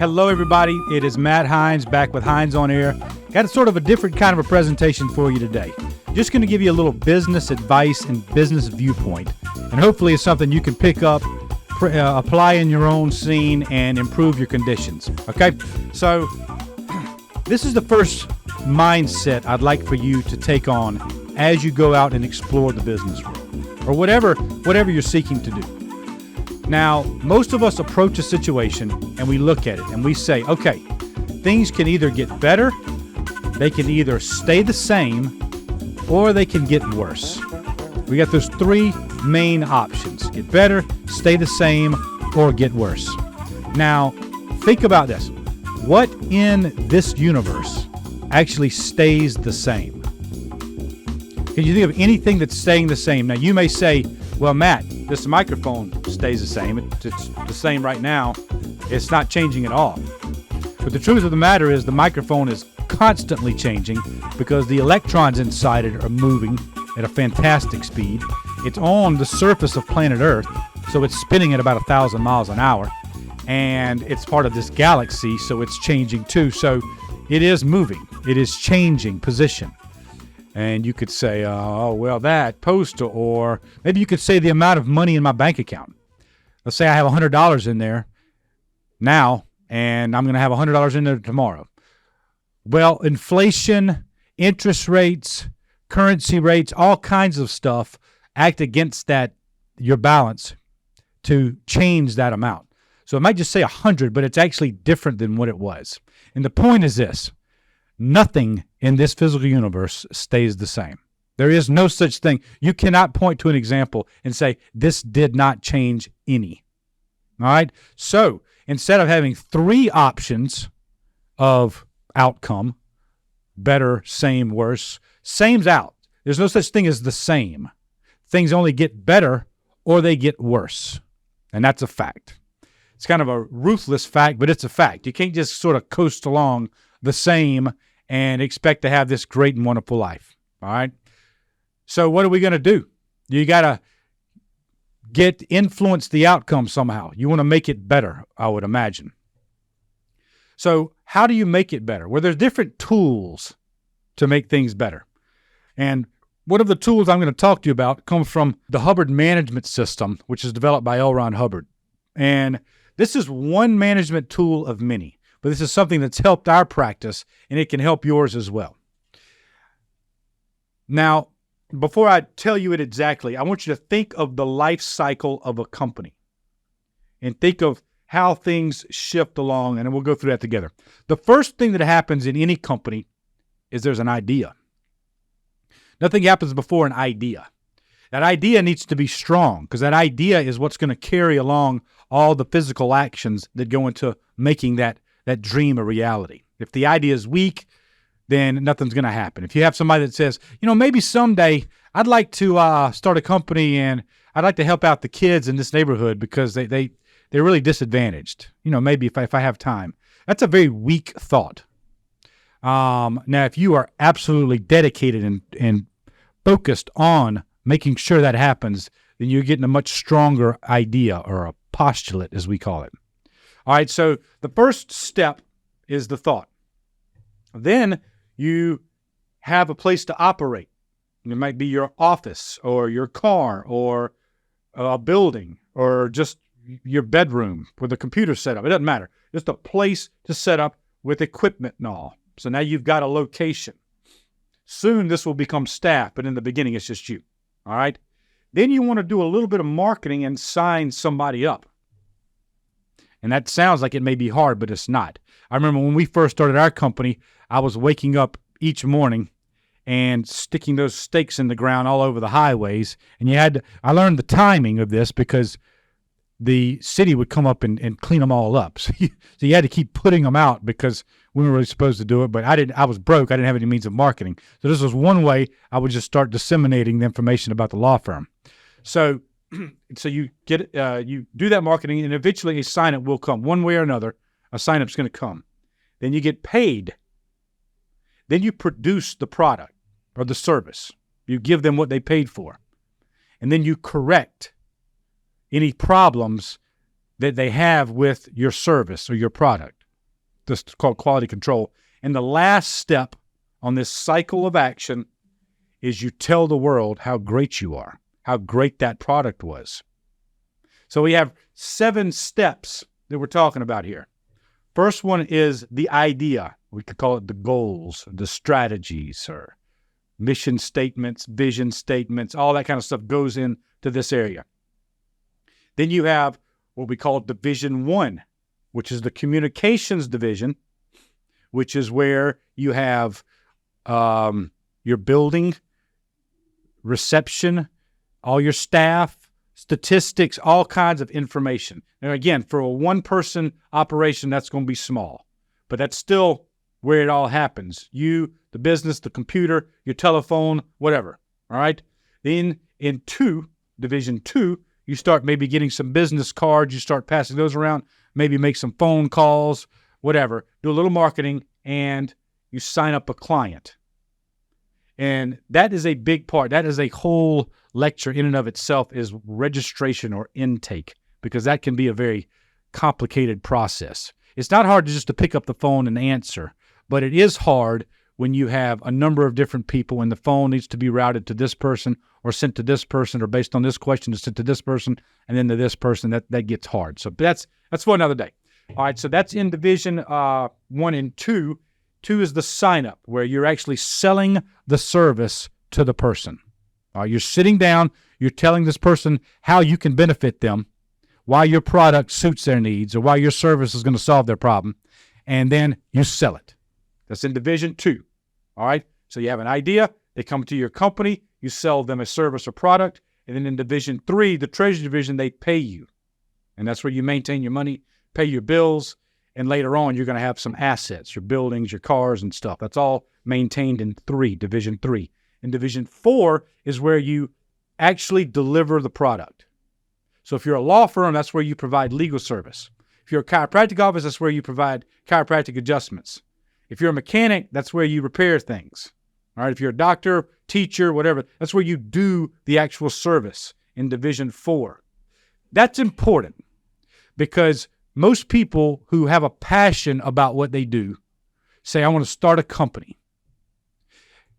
Hello, everybody. It is Matt Hines back with Hines on Air. Got a sort of a different kind of a presentation for you today. Just going to give you a little business advice and business viewpoint. And hopefully it's something you can pick up, apply in your own scene, and improve your conditions. Okay? So this is the first mindset I'd like for you to take on as you go out and explore the business world, or whatever you're seeking to do. Now, most of us approach a situation and we look at it and we say, okay, things can either get better, they can either stay the same, or they can get worse. We got those three main options: get better, stay the same, or get worse. Now, think about this. What in this universe actually stays the same? Can you think of anything that's staying the same? Now, you may say, well, Matt, this microphone stays the same. It's the same right now. It's not changing at all. But the truth of the matter is the microphone is constantly changing because the electrons inside it are moving at a fantastic speed. It's on the surface of planet Earth, so it's spinning at about 1,000 miles an hour. And it's part of this galaxy, so it's changing too. So it is moving. It is changing position. And you could say, oh, well, that postal, or maybe you could say the amount of money in my bank account. Let's say I have $100 in there now, and I'm going to have $100 in there tomorrow. Well, inflation, interest rates, currency rates, all kinds of stuff act against that, your balance, to change that amount. So it might just say 100, but it's actually different than what it was. And the point is this: nothing in this physical universe stays the same. There is no such thing. You cannot point to an example and say, this did not change any. All right? So instead of having three options of outcome, better, same, worse, same's out. There's no such thing as the same. Things only get better or they get worse. And that's a fact. It's kind of a ruthless fact, but it's a fact. You can't just sort of coast along the same and expect to have this great and wonderful life. All right? So what are we going to do? You got to influence the outcome somehow. You want to make it better, I would imagine. So how do you make it better? Well, there's different tools to make things better. And one of the tools I'm going to talk to you about comes from the Hubbard Management System, which is developed by L. Ron Hubbard. And this is one management tool of many. But this is something that's helped our practice, and it can help yours as well. Now, before I tell you it exactly, I want you to think of the life cycle of a company and think of how things shift along, and we'll go through that together. The first thing that happens in any company is there's an idea. Nothing happens before an idea. That idea needs to be strong because that idea is what's going to carry along all the physical actions that go into making that dream a reality. If the idea is weak, then nothing's going to happen. If you have somebody that says, maybe someday I'd like to start a company and I'd like to help out the kids in this neighborhood because they're really disadvantaged. Maybe if I have time. That's a very weak thought. Now, if you are absolutely dedicated and focused on making sure that happens, then you're getting a much stronger idea, or a postulate, as we call it. All right, so the first step is the thought. Then you have a place to operate. It might be your office or your car or a building or just your bedroom with a computer set up. It doesn't matter. Just a place to set up with equipment and all. So now you've got a location. Soon this will become staff, but in the beginning it's just you. All right? Then you want to do a little bit of marketing and sign somebody up. And that sounds like it may be hard, but it's not. I remember when we first started our company, I was waking up each morning and sticking those stakes in the ground all over the highways. And I learned the timing of this because the city would come up and clean them all up. So you had to keep putting them out because we weren't really supposed to do it. But I was broke. I didn't have any means of marketing. So this was one way I would just start disseminating the information about the law firm. So you do that marketing, and eventually a sign-up will come. One way or another, a sign-up's going to come. Then you get paid. Then you produce the product or the service. You give them what they paid for. And then you correct any problems that they have with your service or your product. this is called quality control. And the last step on this cycle of action is you tell the world how great you are, how great that product was. So we have 7 steps that we're talking about here. First one is the idea. We could call it the goals, the strategies, or mission statements, vision statements, all that kind of stuff goes into this area. Then you have what we call Division 1, which is the communications division, which is where you have your building, reception, all your staff, statistics, all kinds of information. Now, again, for a one-person operation, that's going to be small, but that's still where it all happens. You, the business, the computer, your telephone, whatever, all right? Then in Division 2, you start maybe getting some business cards, you start passing those around, maybe make some phone calls, whatever, do a little marketing, and you sign up a client. And that is a big part. That is a whole lecture in and of itself, is registration or intake, because that can be a very complicated process. It's not hard just to pick up the phone and answer, but it is hard when you have a number of different people and the phone needs to be routed to this person or sent to this person, or based on this question is sent to this person and then to this person. That gets hard. So that's for another day. All right, so that's in Division 1 and 2. 2 is the sign up, where you're actually selling the service to the person. You're sitting down, you're telling this person how you can benefit them, why your product suits their needs, or why your service is going to solve their problem, and then you sell it. That's in Division 2. All right, so you have an idea, they come to your company, you sell them a service or product, and then in Division 3, the treasury division, they pay you. And that's where you maintain your money, pay your bills, and later on, you're going to have some assets, your buildings, your cars and stuff. That's all maintained in Division 3. And Division 4 is where you actually deliver the product. So if you're a law firm, that's where you provide legal service. If you're a chiropractic office, that's where you provide chiropractic adjustments. If you're a mechanic, that's where you repair things. All right. If you're a doctor, teacher, whatever, that's where you do the actual service in Division 4. That's important because most people who have a passion about what they do say, I want to start a company.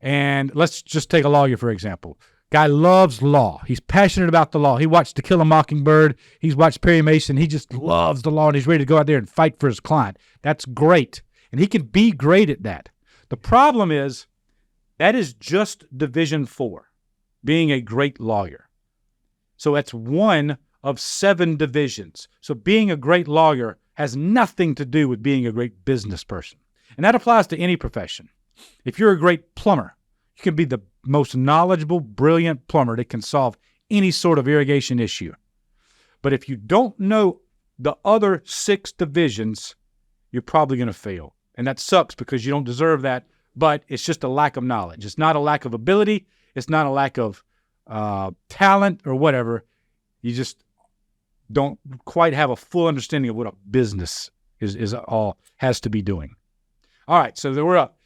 And let's just take a lawyer, for example. Guy loves law. He's passionate about the law. He watched To Kill a Mockingbird. He's watched Perry Mason. He just loves the law, and he's ready to go out there and fight for his client. That's great. And he can be great at that. The problem is that is just Division 4, being a great lawyer. So that's one of 7 divisions. So being a great lawyer has nothing to do with being a great business person. And that applies to any profession. If you're a great plumber, you can be the most knowledgeable, brilliant plumber that can solve any sort of irrigation issue. But if you don't know the other 6 divisions, you're probably going to fail. And that sucks because you don't deserve that, but it's just a lack of knowledge. It's not a lack of ability. It's not a lack of talent or whatever. You just don't quite have a full understanding of what a business is all has to be doing. All right, so we're up.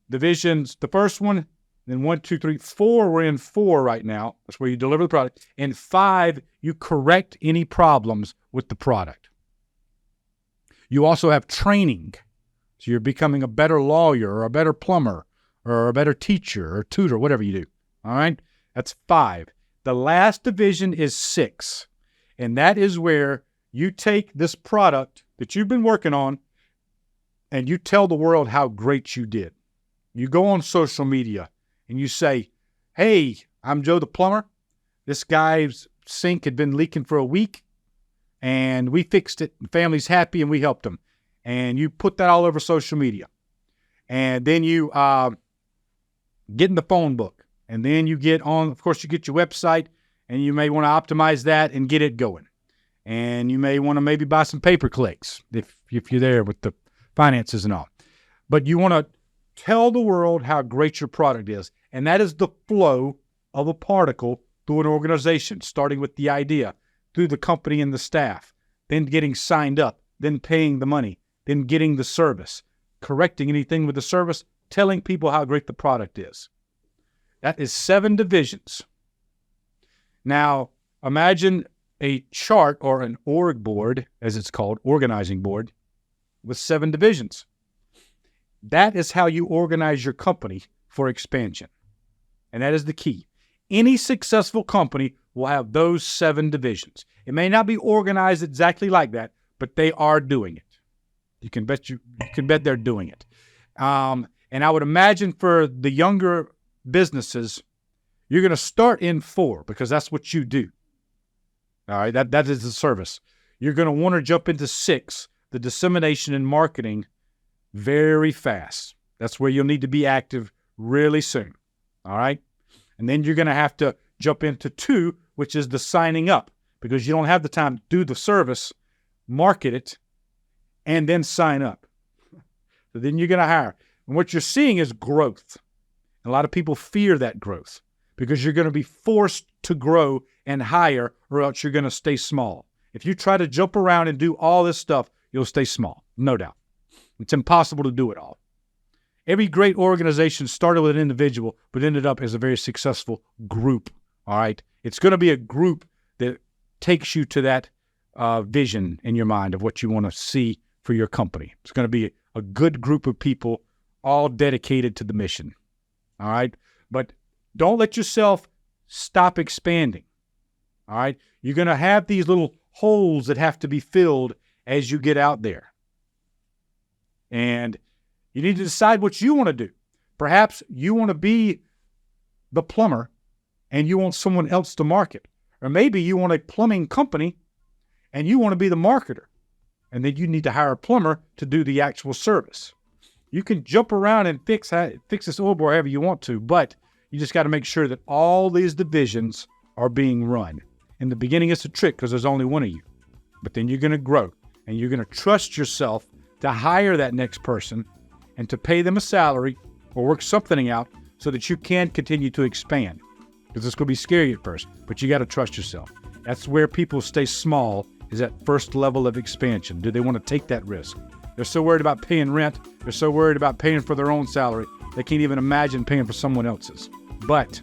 Divisions, the first one, then 1, 2, 3, 4. We're in 4 right now. That's where you deliver the product. And 5, you correct any problems with the product. You also have training. So you're becoming a better lawyer or a better plumber or a better teacher or tutor, whatever you do. All right, that's 5. The last division is 6. And that is where you take this product that you've been working on and you tell the world how great you did. You go on social media and you say, hey, I'm Joe the plumber. This guy's sink had been leaking for a week and we fixed it. The family's happy and we helped them. And you put that all over social media. And then you get in the phone book. And then you get on, of course, you get your website. And you may want to optimize that and get it going. And you may want to maybe buy some pay-per-clicks if you're there with the finances and all. But you want to tell the world how great your product is. And that is the flow of a particle through an organization, starting with the idea, through the company and the staff, then getting signed up, then paying the money, then getting the service, correcting anything with the service, telling people how great the product is. That is 7 divisions. Now, imagine a chart or an org board, as it's called, organizing board, with 7 divisions. That is how you organize your company for expansion. And that is the key. Any successful company will have those 7 divisions. It may not be organized exactly like that, but they are doing it. You can bet they're doing it. And I would imagine for the younger businesses, you're going to start in 4 because that's what you do. All right, that is the service. You're going to want to jump into 6, the dissemination and marketing, very fast. That's where you'll need to be active really soon. All right, and then you're going to have to jump into 2, which is the signing up, because you don't have the time to do the service, market it, and then sign up. So then you're going to hire. And what you're seeing is growth. A lot of people fear that growth because you're going to be forced to grow and hire, or else you're going to stay small. If you try to jump around and do all this stuff, you'll stay small, no doubt. It's impossible to do it all. Every great organization started with an individual, but ended up as a very successful group, all right? It's going to be a group that takes you to that vision in your mind of what you want to see for your company. It's going to be a good group of people all dedicated to the mission, all right? But don't let yourself stop expanding, all right? You're going to have these little holes that have to be filled as you get out there. And you need to decide what you want to do. Perhaps you want to be the plumber and you want someone else to market. Or maybe you want a plumbing company and you want to be the marketer. And then you need to hire a plumber to do the actual service. You can jump around and fix this oil bore however you want to, but you just got to make sure that all these divisions are being run. In the beginning, it's a trick because there's only one of you. But then you're going to grow and you're going to trust yourself to hire that next person and to pay them a salary or work something out so that you can continue to expand. Because it's going to be scary at first, but you got to trust yourself. That's where people stay small, is that first level of expansion. Do they want to take that risk? They're so worried about paying rent. They're so worried about paying for their own salary. They can't even imagine paying for someone else's. But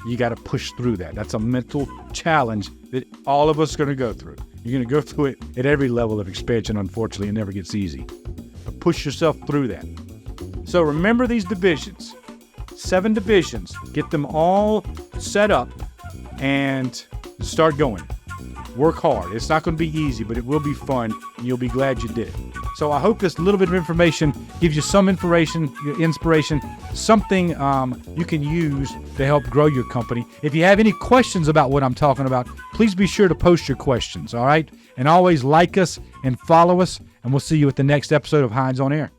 you got to push through that. That's a mental challenge that all of us are going to go through. You're going to go through it at every level of expansion. Unfortunately, it never gets easy. But push yourself through that. So remember these divisions. 7 divisions. Get them all set up and start going. Work hard. It's not going to be easy, but it will be fun, and you'll be glad you did it. So I hope this little bit of information gives you some inspiration, something you can use to help grow your company. If you have any questions about what I'm talking about, please be sure to post your questions, all right? And always like us and follow us, and we'll see you at the next episode of Hines on Air.